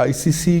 ICC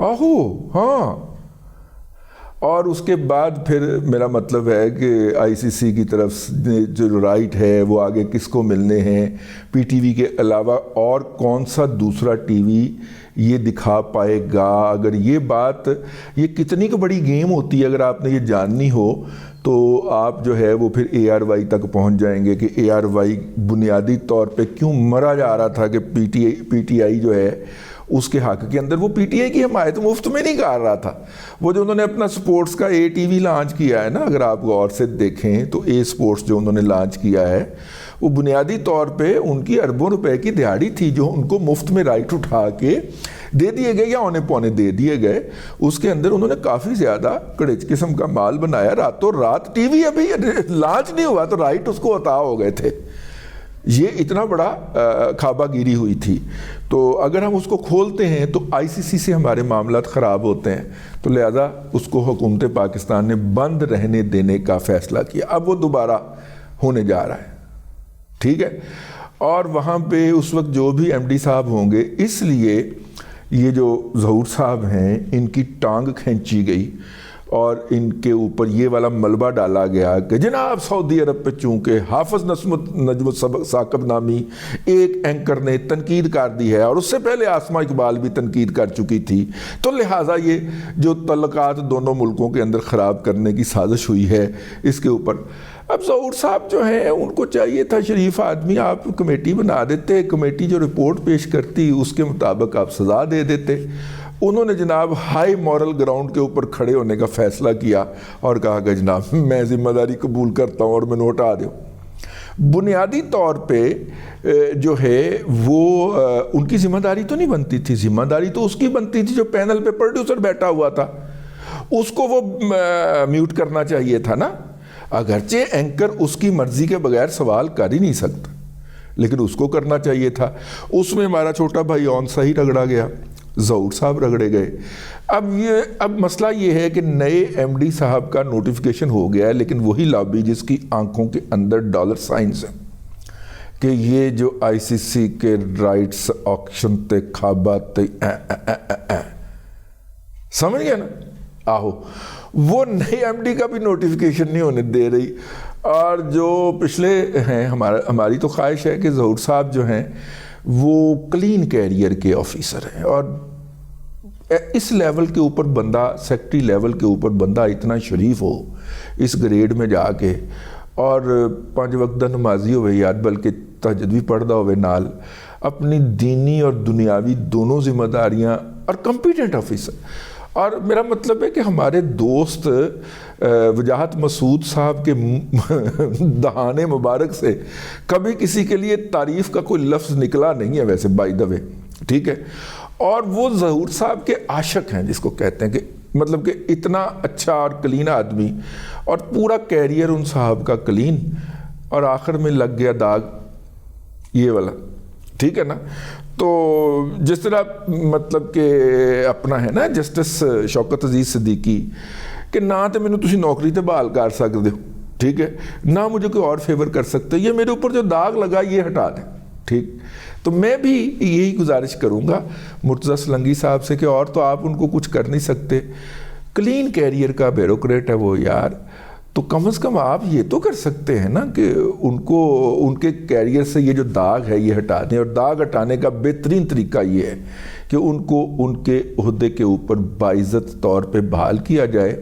آہو ہاں. اور اس کے بعد پھر میرا مطلب ہے کہ آئی سی سی کی طرف جو رائٹ ہے وہ آگے کس کو ملنے ہیں، پی ٹی وی کے علاوہ اور کون سا دوسرا ٹی وی یہ دکھا پائے گا. اگر یہ بات، یہ کتنی کی بڑی گیم ہوتی ہے، اگر آپ نے یہ جاننی ہو تو آپ جو ہے وہ پھر اے آر وائی تک پہنچ جائیں گے کہ اے آر وائی بنیادی طور پہ کیوں مرا جا رہا تھا کہ پی ٹی آئی جو ہے اس کے حق کے اندر وہ پی ٹی آئی کی حمایت مفت میں نہیں کر رہا تھا. وہ جو انہوں نے اپنا سپورٹس کا اے ٹی وی لانچ کیا ہے نا، اگر آپ غور سے دیکھیں تو اے سپورٹس جو انہوں نے لانچ کیا ہے وہ بنیادی طور پہ ان کی اربوں روپے کی دہاڑی تھی جو ان کو مفت میں رائٹ اٹھا کے دے دیے گئے یا اونے پونے دے دیے گئے. اس کے اندر انہوں نے کافی زیادہ کڑچ قسم کا مال بنایا. راتوں رات ٹی وی ابھی لانچ نہیں ہوا تو رائٹ اس کو عطا ہو گئے تھے. یہ اتنا بڑا کعبہ گیری ہوئی تھی. تو اگر ہم اس کو کھولتے ہیں تو آئی سی سی سے ہمارے معاملات خراب ہوتے ہیں، تو لہذا اس کو حکومت پاکستان نے بند رہنے دینے کا فیصلہ کیا. اب وہ دوبارہ ہونے جا رہا ہے، ٹھیک ہے. اور وہاں پہ اس وقت جو بھی ایم ڈی صاحب ہوں گے، اس لیے یہ جو ظہور صاحب ہیں ان کی ٹانگ کھینچی گئی اور ان کے اوپر یہ والا ملبہ ڈالا گیا کہ جناب سعودی عرب پہ چونکہ حافظ نجم ثاقب نامی ایک اینکر نے تنقید کر دی ہے اور اس سے پہلے آسمہ اقبال بھی تنقید کر چکی تھی، تو لہٰذا یہ جو تعلقات دونوں ملکوں کے اندر خراب کرنے کی سازش ہوئی ہے اس کے اوپر. اب ظہور صاحب جو ہیں ان کو چاہیے تھا، شریف آدمی، آپ کمیٹی بنا دیتے، کمیٹی جو رپورٹ پیش کرتی اس کے مطابق آپ سزا دے دیتے. انہوں نے جناب ہائی مورل گراؤنڈ کے اوپر کھڑے ہونے کا فیصلہ کیا اور کہا کہ جناب میں ذمہ داری قبول کرتا ہوں اور میں ہٹا دوں. بنیادی طور پہ جو ہے وہ ان کی ذمہ داری تو نہیں بنتی تھی، ذمہ داری تو اس کی بنتی تھی جو پینل پہ پروڈیوسر بیٹھا ہوا تھا، اس کو وہ میوٹ کرنا چاہیے تھا نا. اگرچہ اینکر اس کی مرضی کے بغیر سوال کر ہی نہیں سکتا، لیکن اس کو کرنا چاہیے تھا. اس میں ہمارا چھوٹا بھائی اون صحیح رگڑا گیا، ظہور صاحب رگڑے گئے. اب مسئلہ یہ ہے کہ نئے ایم ڈی صاحب کا نوٹیفیکیشن ہو گیا ہے، لیکن وہی لابی جس کی آنکھوں کے اندر ڈالر سائنز ہیں کہ یہ جو آئی سی سی کے رائٹس آکشن تے کھابا تے سمجھ گیا نا. آہو وہ نئے ایم ڈی کا بھی نوٹیفیکیشن نہیں ہونے دے رہی. اور جو پچھلے ہیں ہماری تو خواہش ہے کہ ظہور صاحب جو ہیں وہ کلین کیریئر کے آفیسر ہیں، اور اس لیول کے اوپر بندہ، سیکٹری لیول کے اوپر بندہ اتنا شریف ہو اس گریڈ میں جا کے، اور 5 وقت نمازی ہوئے یاد، بلکہ تہجد بھی پڑھدا ہوئے نال، اپنی دینی اور دنیاوی دونوں ذمہ داریاں، اور کمپیٹنٹ آفیسر. اور میرا مطلب ہے کہ ہمارے دوست وجاہت مسعود صاحب کے دہانے مبارک سے کبھی کسی کے لیے تعریف کا کوئی لفظ نکلا نہیں ہے ویسے بائی دا وے، ٹھیک ہے. اور وہ ظہور صاحب کے عاشق ہیں، جس کو کہتے ہیں کہ مطلب کہ اتنا اچھا اور کلین آدمی، اور پورا کیریئر ان صاحب کا کلین، اور آخر میں لگ گیا داغ یہ والا، ٹھیک ہے نا. تو جس طرح مطلب کہ اپنا ہے نا جسٹس شوکت عزیز صدیقی کہ نہ تو مینوں تسی نوکری تے بحال کر سکتے ہو، ٹھیک ہے، نہ مجھے کوئی اور فیور کر سکتے، یہ میرے اوپر جو داغ لگا یہ ہٹا دیں، ٹھیک. تو میں بھی یہی گزارش کروں گا مرتضیٰ سلنگی صاحب سے کہ اور تو آپ ان کو کچھ کر نہیں سکتے، کلین کیریئر کا بیوروکریٹ ہے وہ یار، تو کم از کم آپ یہ تو کر سکتے ہیں نا کہ ان کو ان کے کیریئر سے یہ جو داغ ہے یہ ہٹا دیں. اور داغ ہٹانے کا بہترین طریقہ یہ ہے کہ ان کو ان کے عہدے کے اوپر باعزت طور پہ بحال کیا جائے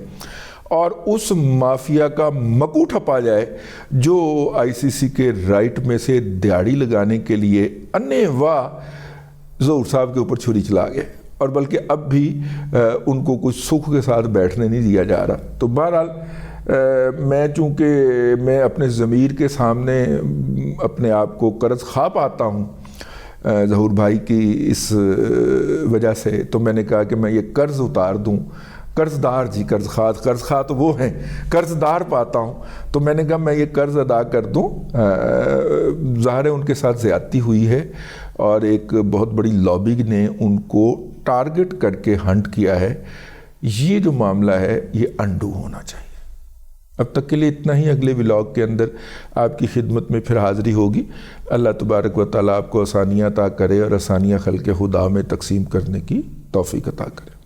اور اس مافیا کا مکو ٹھپا جائے جو آئی سی سی کے رائٹ میں سے دیاڑی لگانے کے لیے انے واہ ظہور صاحب کے اوپر چھری چلا گئے، اور بلکہ اب بھی ان کو کچھ سکھ کے ساتھ بیٹھنے نہیں دیا جا رہا. تو بہرحال میں چونکہ میں اپنے ضمیر کے سامنے اپنے آپ کو قرض خواہ پاتا ہوں ظہور بھائی کی اس وجہ سے، تو میں نے کہا کہ میں یہ قرض اتار دوں. قرض دار جی، قرض خواہ تو وہ ہیں، قرض دار پاتا ہوں، تو میں نے کہا میں یہ قرض ادا کر دوں. ظاہر ہے ان کے ساتھ زیادتی ہوئی ہے اور ایک بہت بڑی لابی نے ان کو ٹارگٹ کر کے ہنٹ کیا ہے. یہ جو معاملہ ہے یہ انڈو ہونا چاہیے. اب تک کے لیے اتنا ہی، اگلے ولاگ کے اندر آپ کی خدمت میں پھر حاضری ہوگی. اللہ تبارک و تعالیٰ آپ کو آسانیاں عطا کرے اور آسانیاں خلق خدا میں تقسیم کرنے کی توفیق عطا کرے.